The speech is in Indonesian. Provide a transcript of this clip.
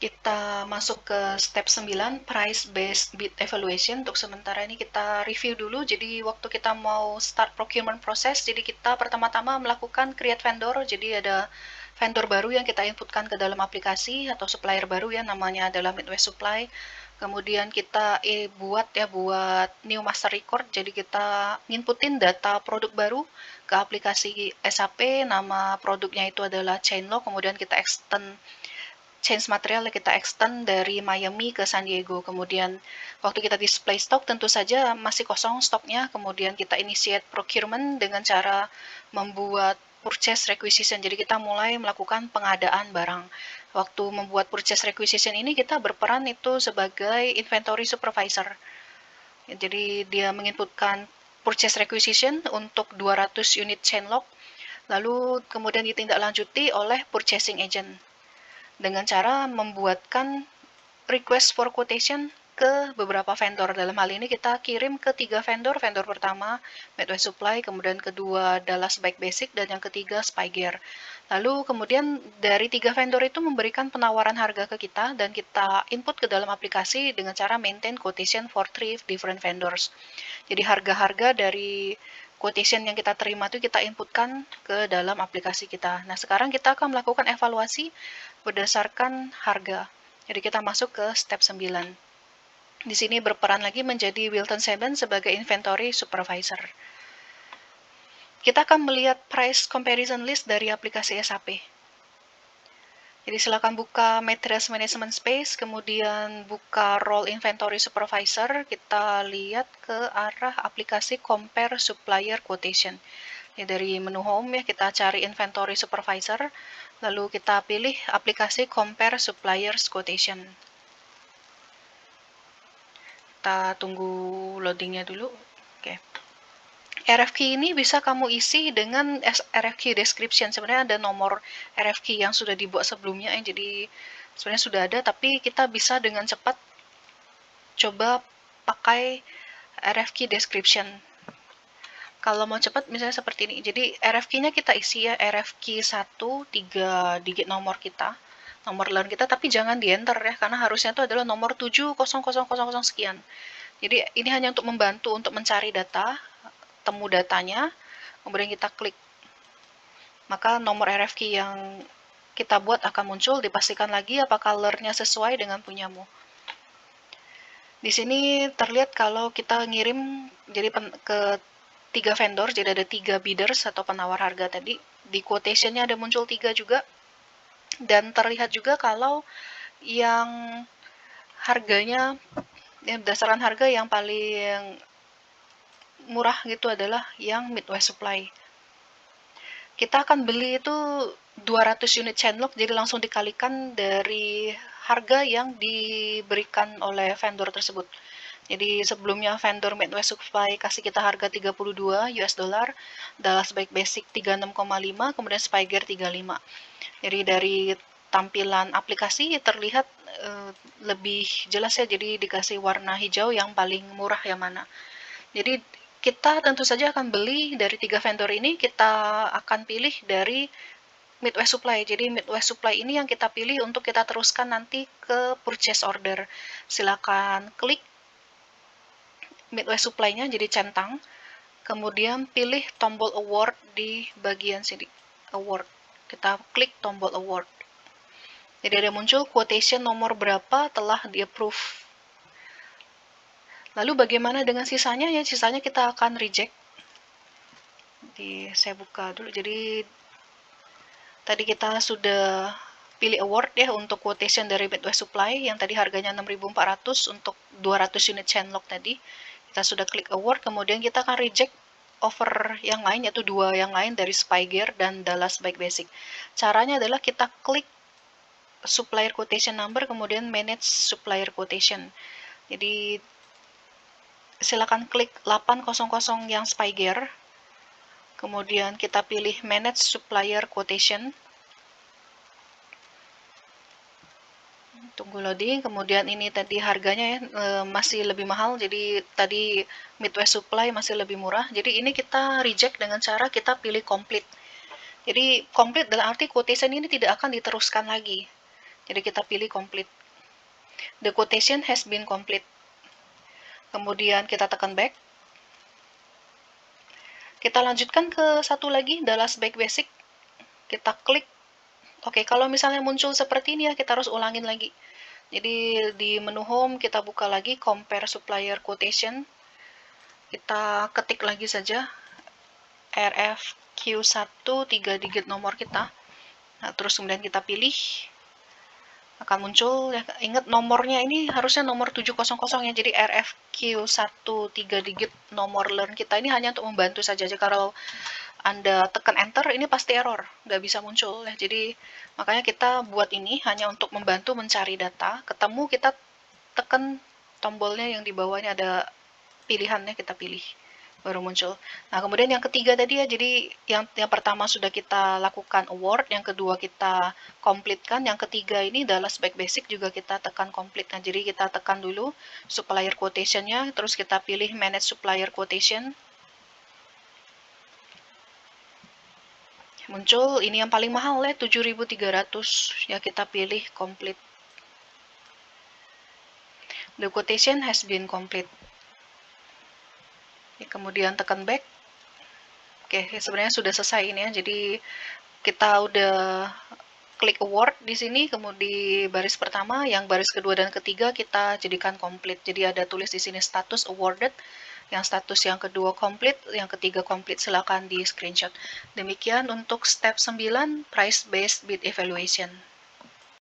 Kita masuk ke step 9, price based bid evaluation. Untuk sementara ini kita review dulu. Jadi waktu kita mau start procurement process, jadi kita pertama-tama melakukan create vendor. Jadi ada vendor baru yang kita inputkan ke dalam aplikasi atau supplier baru ya, namanya adalah Midwest Supply. Kemudian kita buat new master record. Jadi kita inputin data produk baru ke aplikasi SAP. Nama produknya itu adalah Chainlock. Kemudian kita extend change material, kita extend dari Miami ke San Diego. Kemudian waktu kita display stok tentu saja masih kosong stoknya. Kemudian kita initiate procurement dengan cara membuat purchase requisition. Jadi kita mulai melakukan pengadaan barang. Waktu membuat purchase requisition ini kita berperan itu sebagai inventory supervisor. Jadi dia menginputkan purchase requisition untuk 200 unit chainlock, lalu kemudian ditindaklanjuti oleh purchasing agent dengan cara membuatkan request for quotation ke beberapa vendor. Dalam hal ini kita kirim ke 3 vendor. Vendor pertama Midwest Supply, kemudian kedua Dallas Bike Basic, dan yang ketiga Spygear. Lalu kemudian dari 3 vendor itu memberikan penawaran harga ke kita dan kita input ke dalam aplikasi dengan cara maintain quotation for 3 different vendors. Jadi harga-harga dari quotation yang kita terima itu kita inputkan ke dalam aplikasi kita. Nah, sekarang kita akan melakukan evaluasi berdasarkan harga. Jadi kita masuk ke step 9. Di sini berperan lagi menjadi Wilton Seben sebagai inventory supervisor. Kita akan melihat price comparison list dari aplikasi SAP. Jadi silakan buka Materials Management Space, kemudian buka Role Inventory Supervisor. Kita lihat ke arah aplikasi Compare Supplier Quotation. Ya, dari menu Home ya, kita cari Inventory Supervisor, lalu kita pilih aplikasi Compare Suppliers Quotation. Kita tunggu loadingnya dulu. Oke. RFQ ini bisa kamu isi dengan RFQ description. Sebenarnya ada nomor RFQ yang sudah dibuat sebelumnya ya, jadi sebenarnya sudah ada, tapi kita bisa dengan cepat coba pakai RFQ description. Kalau mau cepat misalnya seperti ini. Jadi RFQ-nya kita isi ya, RFQ 1, 3 digit nomor kita, nomor line kita, tapi jangan di enter ya, karena harusnya itu adalah nomor 70000 sekian. Jadi ini hanya untuk membantu untuk mencari data, temu datanya, kemudian kita klik. Maka nomor RFQ yang kita buat akan muncul, dipastikan lagi apakah color-nya sesuai dengan punyamu. Di sini terlihat kalau kita ngirim jadi ke 3 vendor, jadi ada 3 bidders atau penawar harga tadi. Di quotation-nya ada muncul 3 juga. Dan terlihat juga kalau yang harganya, ya, berdasarkan harga yang paling murah gitu adalah yang Midwest Supply. Kita akan beli itu 200 unit chainlock, jadi langsung dikalikan dari harga yang diberikan oleh vendor tersebut. Jadi sebelumnya vendor Midwest Supply kasih kita harga 32 US dollar, Dallas Bike Basic 36,5, kemudian Spygear 35. Jadi dari tampilan aplikasi terlihat lebih jelas ya, jadi dikasih warna hijau yang paling murah yang mana. Jadi kita tentu saja akan beli dari 3 vendor ini, kita akan pilih dari Midwest Supply. Jadi Midwest Supply ini yang kita pilih untuk kita teruskan nanti ke purchase order. Silakan klik Midwest Supply-nya jadi centang, kemudian pilih tombol award di bagian sini, award. Kita klik tombol award. Jadi ada muncul quotation nomor berapa telah di-approve. Lalu bagaimana dengan sisanya ya? Sisanya kita akan reject. Saya buka dulu. Jadi tadi kita sudah pilih award ya untuk quotation dari Midwest Supply yang tadi harganya 6.400 untuk 200 unit chainlock tadi. Kita sudah klik award, kemudian kita akan reject offer yang lain, yaitu 2 yang lain dari Spygear dan Dallas Bike Basic. Caranya adalah kita klik supplier quotation number, kemudian manage supplier quotation. Jadi silakan klik 800 yang Spygear, kemudian kita pilih manage supplier quotation. Tunggu loading, kemudian ini tadi harganya ya, masih lebih mahal, jadi tadi Midwest Supply masih lebih murah, jadi ini kita reject dengan cara kita pilih complete. Jadi complete dalam arti quotation ini tidak akan diteruskan lagi. Jadi kita pilih complete. The quotation has been complete. Kemudian kita tekan back. Kita lanjutkan ke satu lagi, Dallas Back Basic. Kita klik. Oke, kalau misalnya muncul seperti ini ya, kita harus ulangin lagi. Jadi di menu home kita buka lagi compare supplier quotation. Kita ketik lagi saja RFQ1 3 digit nomor kita. Nah, terus kemudian kita pilih, akan muncul ya, ingat nomornya ini harusnya nomor 700 ya, jadi RFQ1 3 digit nomor learn kita ini hanya untuk membantu saja. Jadi kalau Anda tekan enter ini pasti error, nggak bisa muncul ya. Jadi makanya kita buat ini hanya untuk membantu mencari data, ketemu kita tekan tombolnya yang di bawahnya ada pilihannya, kita pilih baru muncul. Nah, kemudian yang ketiga tadi ya, jadi yang pertama sudah kita lakukan award, yang kedua kita completekan, yang ketiga ini Dallas Back Basic juga kita tekan complete. Nah, jadi kita tekan dulu supplier quotation-nya, terus kita pilih manage supplier quotation. Muncul ini yang paling mahal ya, 7.300 ya, kita pilih complete. The quotation has been complete. Kemudian tekan back. Oke, sebenarnya sudah selesai ini ya. Jadi kita udah klik award di sini, kemudian di baris pertama, yang baris kedua dan ketiga kita jadikan complete. Jadi ada tulis di sini status awarded, yang status yang kedua complete, yang ketiga complete. Silakan di screenshot. Demikian untuk step 9 price based bid evaluation.